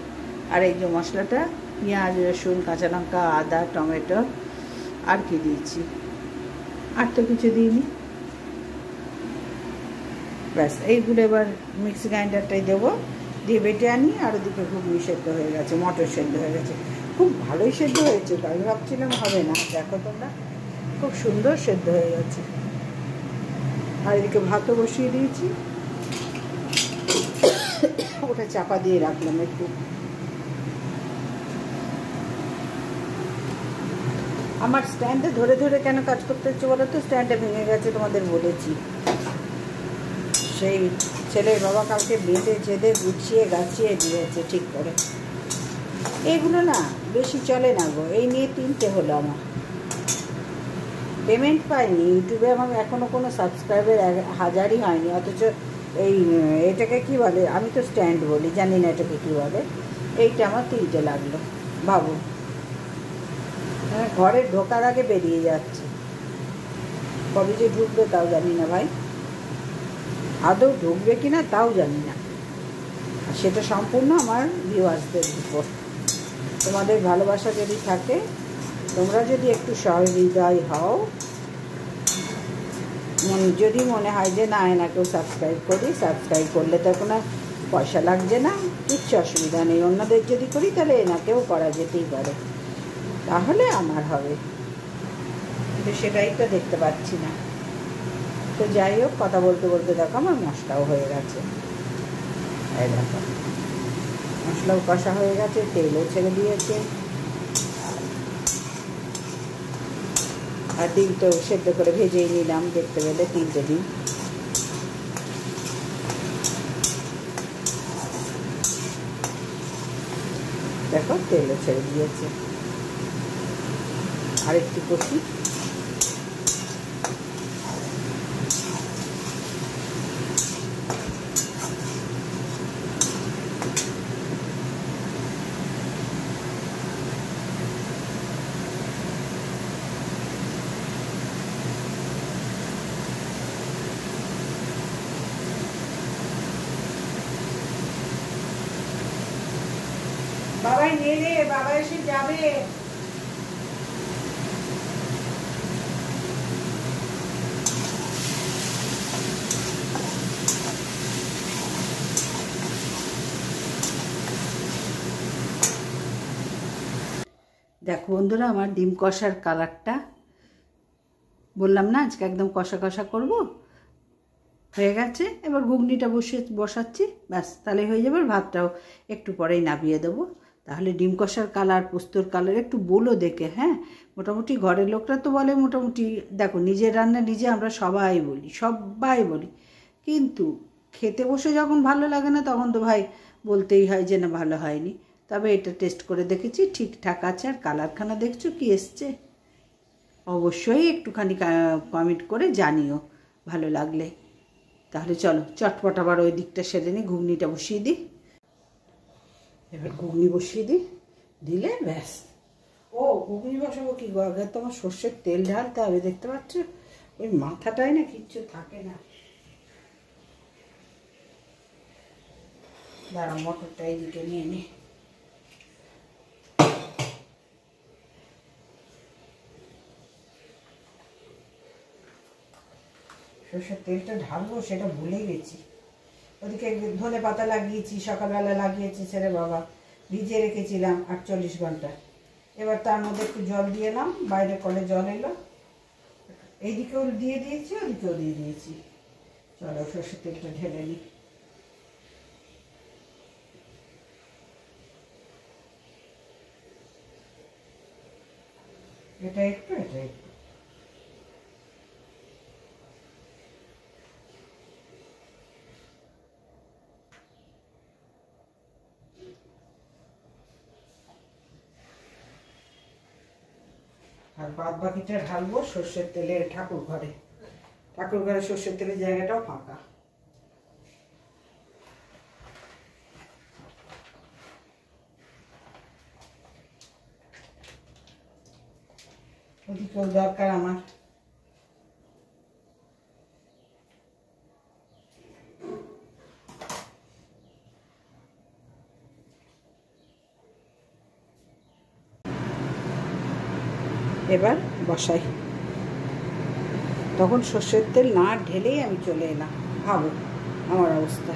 আর এই যে মশলাটা, পেঁয়াজ রসুন কাঁচা লঙ্কা আদা টমেটো, আর কি দিয়েছি, আর তো কিছু দিইনি, ব্যাস। এইগুলো এবার মিক্সি গ্রাইন্ডারটাই দেবো, দিয়ে বেটে আনি। আর ওদিকে ঘুগনি সেদ্ধ হয়ে গেছে, মটর সেদ্ধ হয়ে গেছে, খুব ভালোই সেদ্ধ হয়েছে। আমি ভাবছিলাম হবে না, দেখো তোমরা খুব সুন্দর সেদ্ধ হয়ে গেছে। আর এদিকে ভাতও বসিয়ে দিয়েছি, ওটা চাপা দিয়ে রাখলাম একটু। আমার স্ট্যান্ডে ধরে ধরে কেন কাজ করতে হচ্ছে বলো তো, স্ট্যান্ডে ভেঙে গেছে, তোমাদের বলেছি। সেই ছেলের বাবা কালকে বেঁধে চেঁধে গুছিয়ে গাছিয়ে দিয়েছে ঠিক করে। এগুলো না বেশি চলে না গো, এই নিয়ে 3টে হলো আমার। পেমেন্ট পাইনি ইউটিউবে, আমার এখনও কোনো সাবস্ক্রাইবার 1000ই হয়নি, অথচ এই এটাকে কি বলে, আমি তো স্ট্যান্ড বলি, জানি না এটাকে কী বলে। এইটা আমার 3টে লাগলো, ভাবো। হ্যাঁ, ঘরে ঢোকার আগে বেরিয়ে যাচ্ছে, কবে যে ঢুকবে তাও জানি না ভাই, আদৌ ঢুকবে কি না তাও জানি না। সেটা সম্পূর্ণ আমার ভিউয়ার্সদের উপর। তোমাদের ভালোবাসা যদি থাকে, তোমরা যদি একটু সহৃদয় হও, যদি মনে হয় যে না এনাকেও সাবস্ক্রাইব করি, সাবস্ক্রাইব করলে তো কোনো পয়সা লাগছে না, কিচ্ছু অসুবিধা নেই। অন্যদের যদি করি তাহলে এনাকেও করা যেতেই পারে, তাহলে আমার হবে, কিন্তু সেটাই তো দেখতে পাচ্ছি না। তো যাই হোক, কথা বলতে বলতে দেখো আমার মশলাও হয়ে গেছে। এই দেখো মশলাও কষা হয়ে গেছে, তেলও ছেড়ে দিয়েছে। আর ডিম তো সেদ্ধ করে ভেজেই নিলাম, দেখতে পেলে 3টে ডিম। দেখো তেলও ছেড়ে দিয়েছে। আর একটু কষি। বাবাই নে রে, বাবা এসে যাবে। দেখো বন্ধুরা, আমার ডিম কষার কালারটা, বললাম না আজকে একদম কষা কষা করব, হয়ে গেছে। এবার ঘুগনিটা বসাচ্ছি, ব্যাস, তাহলে হয়ে যাবে। ভাতটাও একটু পরেই নামিয়ে দেবো। তাহলে ডিম কষার কালার, পোস্তর কালার একটু বলো দেখে। হ্যাঁ, মোটামুটি ঘরের লোকরা তো বলে, মোটামুটি দেখো নিজের রান্না নিজে আমরা সবাই বলি, কিন্তু খেতে বসে যখন ভালো লাগে না, তখন তো ভাই বলতেই হয় যে না ভালো হয়নি। তবে এটা টেস্ট করে দেখেছি, ঠিকঠাক আছে। আর কালারখানা দেখছো কি এসছে? অবশ্যই একটুখানি কমেন্ট করে জানিও ভালো লাগলে। তাহলে চলো চটপট আবার ওই দিকটা সেরে নিই, ঘুগনিটা বসিয়ে দিই। এবার ঘুগনি বসিয়ে দিলে ব্যাস। ও ঘুগনি বসাবো কি গো, আগে তো আমার সর্ষের তেল ঢালতে হবে। দেখতে পাচ্ছ ওই মাথাটায় না কিচ্ছু থাকে না। দাঁড়া মটরটা এইদিকে নিয়ে নি। সর্ষের তেলটা ঢালবো সেটা ভুলে গেছি। ওদিকে ধনে পাতা লাগিয়েছি, সকালবেলা লাগিয়েছি, ছেড়ে বাবা ভিজিয়ে রেখেছিলাম 48 ঘন্টা। এবার তার মধ্যে একটু জল দিয়ে এলাম, বাইরে কলে জল এলো, এইদিকেও দিয়ে দিয়েছি, ওদিকেও দিয়ে দিয়েছি। চলো সর্ষের তেলটা ঢেলে নিই। এটা একটু, এটা একটু। আর বাদ বাকিটা ঢালবো সর্ষের তেলে ঠাকুর ঘরে। ঠাকুর ঘরে সর্ষের তেলের জায়গাটাও ফাঁকা। ওদিকেও দরকার আমার। এবার বসাই। তখন সর্ষের তেল না ঢেলেই আমি চলে এলাম, ভাবো আমার অবস্থা।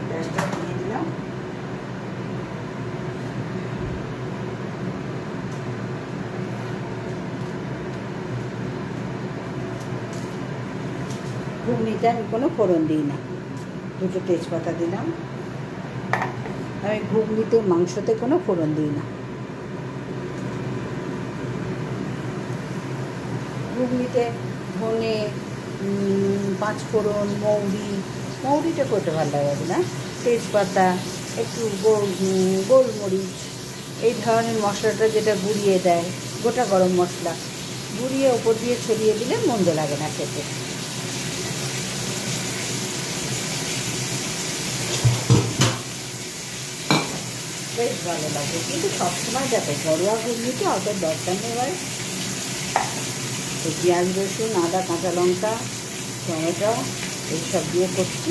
গ্যাসটা দিয়ে দিলাম। ঘুগনিতে আমি কোনো ফোড়ন দিই না, দুটো তেজপাতা দিলাম। আমি ঘুগনিতে মাংসতে কোনো ফোড়ন দিই না। ঘুগনিতে ধনে, পাঁচফোড়ন, মৌরিটা করতে ভালো লাগে না, তেজপাতা, একটু গোলমরিচ, এই ধরনের মশলাটা যেটা গুঁড়িয়ে দেয়, গোটা গরম মশলা গুঁড়িয়ে ওপর দিয়ে ছড়িয়ে দিলে মন্দ লাগে না খেতে। বেশ ভালো লাগে। কিন্তু সবসময় দেখো ঘরোয়া ঘুগনিতে অত দরকার নেই ভাই। তো পেঁয়াজ, রসুন, আদা, কাঁচা লঙ্কা, টমেটো এইসব দিয়ে করছি।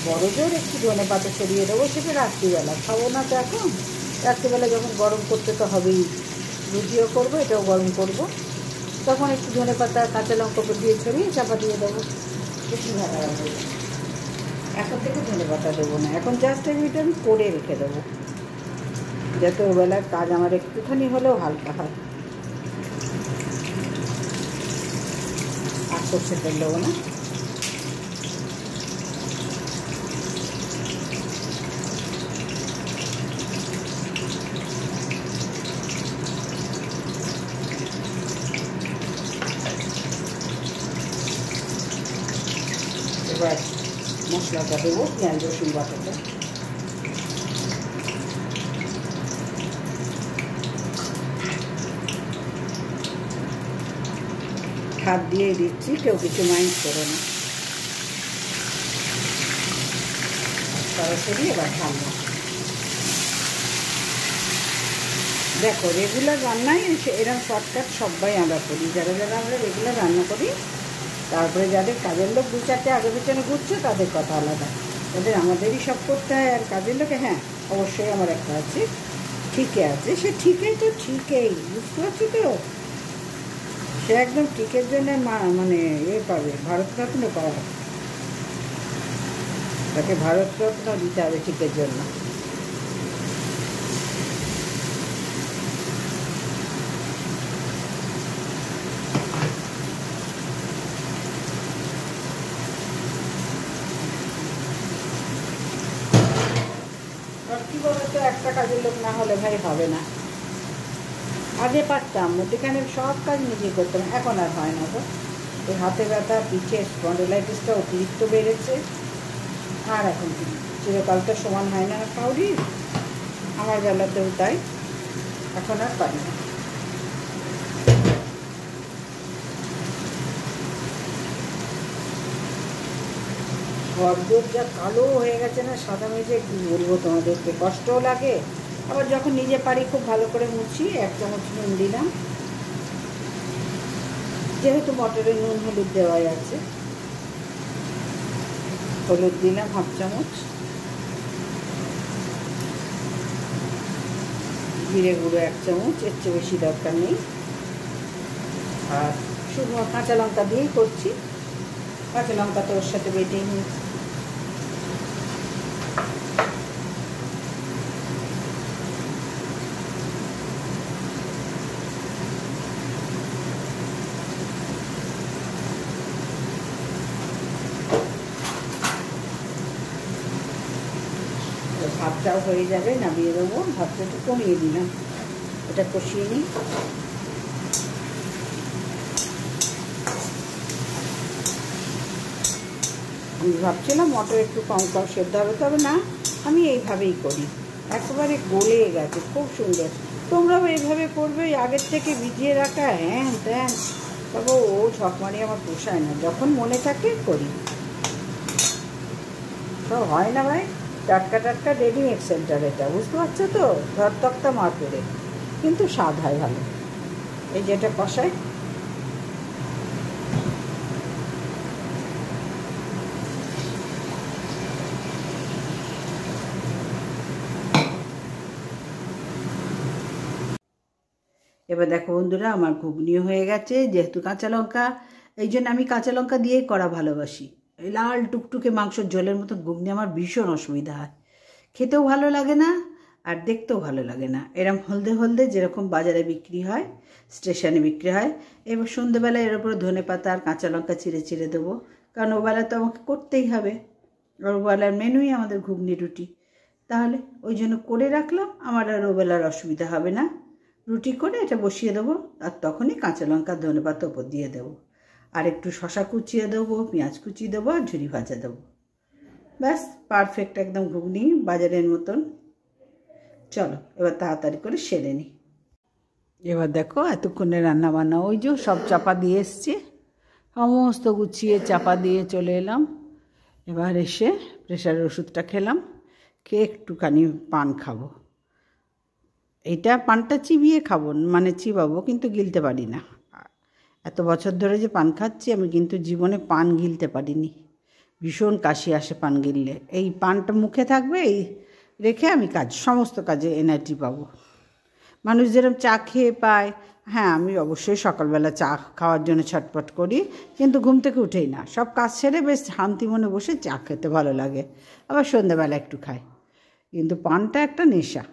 বড় জোর একটু ধনে পাতা ছড়িয়ে দেবো, সেটা রাত্রিবেলা খাবো না তো এখন। রাত্রিবেলা যখন গরম করতে তো হবেই, রুটিও করবো, এটাও গরম করবো, তখন একটু ধনে পাতা কাঁচা লঙ্কা দিয়ে ছড়িয়ে চাপা দিয়ে দেবো, বেশি ভালো হবে। এখন থেকে ধনে পাতা দেবো না, এখন জাস্ট আমি করে রেখে দেবো, যাতে ওবেলার কাজ আমার একটুখানি হলেও হালকা হয়। আর সর্ষের তেল দেবো না। এবার মশলাটা দেবো, পেঁয়াজ রসুন বাটাটা। হাত দিয়ে দিচ্ছি, কেউ কিছু মাইন্ড করো না। সরাসরি এবার ঢালবো। দেখো রেগুলার রান্নায় এরকম শর্টকাট সবাই আমরা করি, যারা যারা আমরা রেগুলার রান্না করি। তারপরে যাদের কাজের লোক দু চারটে আগে পেছনে ঘুরছে তাদের কথা আলাদা, তাদের আমাদেরই সব করতে হয়। আর কাজের লোকে হ্যাঁ অবশ্যই আমার একটা আছে, ঠিকই আছে, সে ঠিকই তো ঠিকই, বুঝতে পারছি তো, সে একদম টিকের জন্য মানে পাবে, ভারতরত্ন পাওয়া, তাকে ভারতরত্ন দিতে হবে টিকের জন্য। কী বলো তো, একটা কাজের লোক না হলে ভাই হবে না। আগে পারতাম, মুঠেখানে সব কাজ নিজেই করতাম, এখন আর হয় না। তো এই হাতে ব্যথা, পিঠে স্পন্ডোলাইটিসটা অতিরিক্ত বেড়েছে। আর এখন কি, চিরকাল তো সমান হয় না কাউরি, আমার বেলাতেও তাই, এখন আর পারি না। ঘরদোর যা কালো হয়ে গেছে না, সাদা মেঝে, কী বলবো তোমাদেরকে, কষ্টও লাগে। আবার যখন নিজে পারি খুব ভালো করে মুছি। 1 চামচ নুন দিলাম, যেহেতু মটরে নুন হলুদ দেওয়াই আছে। হলুদ দিলাম 1/2 চামচ, জিরে গুঁড়ো 1 চামচ, এর চেয়ে বেশি দরকার নেই। আর শুকনো কাঁচা লঙ্কা দিয়েই করছি, কাঁচা লঙ্কা তো ওর সাথে বেটেই নিয়েছি। ভাতটাও হয়ে যাবে, নামিয়ে দেবো। ভাতটা একটু কমিয়ে দিলাম, এটা কষিয়ে নিই। আমি ভাবছিলাম মটর একটু কম কম সেদ্ধ হবে, তবে না, আমি এইভাবেই করি, একেবারে গলে গেছে, খুব সুন্দর। তোমরাও এইভাবে করবে, আগের থেকে ভিজিয়ে রাখা হ্যান ত্যান, তবে ও ঝকমারি আমার পোষায় না, যখন মনে থাকে করি। সব হয় না ভাই, টাটকা টাটকা রেডিমেড সেন্টার, এটা বুঝতে পারছো তো, ঘর তক্তা মার করে, কিন্তু স্বাদ হয় ভালো। এই যেটা কষায়, এবার দেখো বন্ধুরা, আমার ঘুগনিও হয়ে গেছে। যেহেতু কাঁচা লঙ্কা, এই জন্য আমি কাঁচা লঙ্কা দিয়েই করা ভালোবাসি। এই লাল টুকটুকে মাংসের ঝোলের মতো ঘুগনি আমার ভীষণ অসুবিধা হয়, খেতেও ভালো লাগে না আর দেখতেও ভালো লাগে না। এরম হলদে হলদে যেরকম বাজারে বিক্রি হয়, স্টেশনে বিক্রি হয়। এবার সন্ধ্যেবেলায় এর উপরে ধনেপাতা আর কাঁচা লঙ্কা চিড়ে চিড়ে দেবো, কারণ ওবেলা তো আমাকে করতেই হবে, আর ওবেলার মেনুই আমাদের ঘুগনি রুটি। তাহলে ওই জন্য করে রাখলাম, আমার আর ওবেলার অসুবিধা হবে না। রুটি করে এটা বসিয়ে দেবো, আর তখনই কাঁচা লঙ্কা ধনেপাতা ওপর দিয়ে দেবো, আর একটু শশা কুচিয়ে দেবো, পেঁয়াজ কুচিয়ে দেবো, আর ঝুরি ভাজা দেবো। ব্যাস, পারফেক্ট একদম ঘুগনি, বাজারের মতন। চলো এবার তাড়াতাড়ি করে সেরে নিই। এবার দেখো, এতক্ষণে রান্না বান্না ওই যে সব চাপা দিয়ে এসছি, সমস্ত গুছিয়ে চাপা দিয়ে চলে এলাম। এবার এসে প্রেশারের ওষুধটা খেলাম, খেয়ে একটুখানি পান খাবো। এইটা পানটা চিবিয়ে খাবো, মানে চিবাবো, কিন্তু গিলতে পারি না। এত বছর ধরে যে পান খাচ্ছি আমি, কিন্তু জীবনে পান গিলতে পারিনি, ভীষণ কাশি আসে পান গিললে। এই পানটা মুখে থাকবে, এই রেখে আমি সমস্ত কাজে এনার্জি পাবো। মানুষ যেরকম চা খেয়ে পায়, হ্যাঁ আমি অবশ্যই সকালবেলা চা খাওয়ার জন্য ছটপট করি, কিন্তু ঘুম থেকে উঠেই না, সব কাজ সেরে বেশ শান্তি মনে বসে চা খেতে ভালো লাগে। আবার সন্ধ্যাবেলা একটু খাই, কিন্তু পানটা একটা নেশা।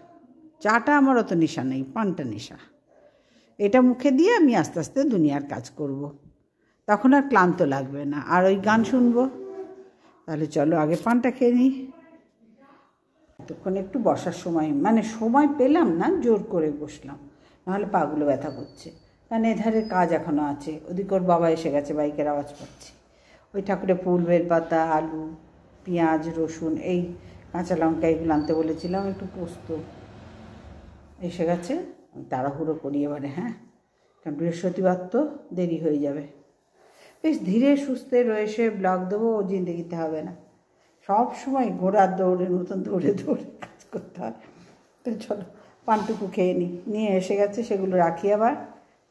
চাটা আমার অত নেশা নেই, পানটা নেশা। এটা মুখে দিয়ে আমি আস্তে আস্তে দুনিয়ার কাজ করব, তখন আর ক্লান্ত লাগবে না, আর ওই গান শুনবো। তাহলে চলো আগে পানটা খেয়ে নিই। এতক্ষণ একটু বসার সময়, মানে সময় পেলাম না, জোর করে বসলাম, নাহলে পাগুলো ব্যথা করছে। কারণ এধারে কাজ এখনও আছে, ওদিকে ওর বাবা এসে গেছে, বাইকের আওয়াজ পাচ্ছি। ওই ঠাকুরের ফুল, বেলপাতা, আলু, পেঁয়াজ, রসুন, এই কাঁচা লঙ্কা এগুলো আনতে বলেছিলাম, একটু পোস্ত, এসে গেছে। তাড়াহুড়ো করি এবারে, হ্যাঁ, কারণ বৃহস্পতিবার তো দেরি হয়ে যাবে। বেশ ধীরে সুস্থে রয়েছে ব্লগ দেবো, ও জিন্দগিতে হবে না, সব সময় ঘোড়ার দৌড়ের মতন দৌড়ে দৌড়ে কাজ করতে হয়। তো চলো পানটুকু খেয়ে নিয়ে এসে গেছে, সেগুলো রাখি, আবার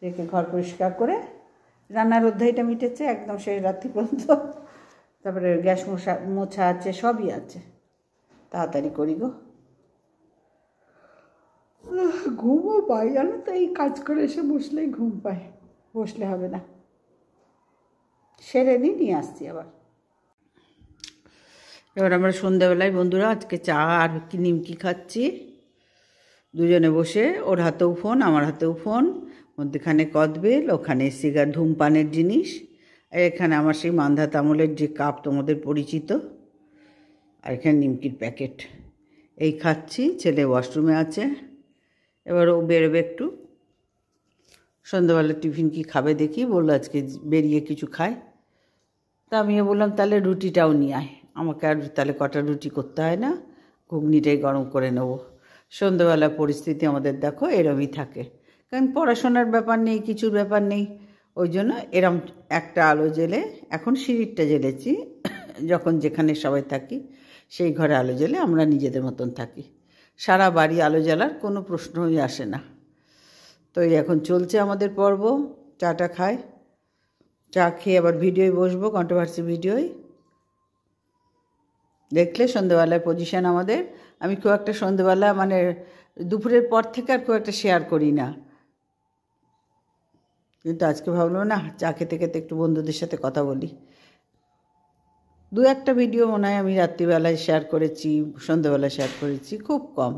রেখে ঘর পরিষ্কার করে, রান্নার অধ্যায়টা মিটেছে একদম শেষ রাত্রি পর্যন্ত। তারপরে গ্যাস মোছা আছে, সবই আছে, তাড়াতাড়ি করি গো। ঘুমও পাই জানো তো, এই কাজ করে এসে বসলেই ঘুম পায়, বসলে হবে না। সেরে নিয়ে আসছি আবার। এবার আমরা সন্ধ্যাবেলায় বন্ধুরা আজকে চা আর নিমকি খাচ্ছি, দুজনে বসে, ওর হাতেও ফোন, আমার হাতেও ফোন, মধ্যেখানে কদবেল, ওখানে সিগার ধূমপানের জিনিস, আর এখানে আমার সেই মান্ধা তামলের যে কাপ তোমাদের পরিচিত, আর এখানে নিমকির প্যাকেট। এই খাচ্ছি, ছেলে ওয়াশরুমে আছে, এবার ও বেরোবে একটু। সন্ধ্যাবেলা টিফিন কি খাবে দেখি, বললো আজকে বেরিয়ে কিছু খায়। তা আমিও বললাম তাহলে রুটিটাও নিয়ে আয়, আমাকে আর তাহলে কটা রুটি করতে হয় না, ঘুগনিটাই গরম করে নেব। সন্ধ্যাবেলা পরিস্থিতি আমাদের দেখো এরমই থাকে, কারণ পড়াশোনার ব্যাপার নেই, কিছুর ব্যাপার নেই, ওই জন্য এরম একটা আলো জ্বেলে, এখন সিঁড়িটা জ্বেলেছি, যখন যেখানে সবাই থাকি সেই ঘরে আলো জ্বেলে আমরা নিজেদের মতন থাকি। সারা বাড়ি আলো জ্বালার কোনো প্রশ্নই আসে না। তো এই এখন চলছে আমাদের পর্ব, চাটা খায়, চা খেয়ে আবার ভিডিওয় বসবো, কন্ট্রোভার্সি ভিডিওয়। দেখলে সন্ধ্যেবেলায় পজিশান আমাদের। আমি খুব একটা সন্ধ্যেবেলা মানে দুপুরের পর থেকে আর খুব একটা শেয়ার করি না, কিন্তু আজকে ভাবলাম না, চা খেতে খেতে একটু বন্ধুদের সাথে কথা বলি। দু একটা ভিডিও মনে হয় আমি রাত্রিবেলায় শেয়ার করেছি, সন্ধ্যেবেলায় শেয়ার করেছি, খুব কম।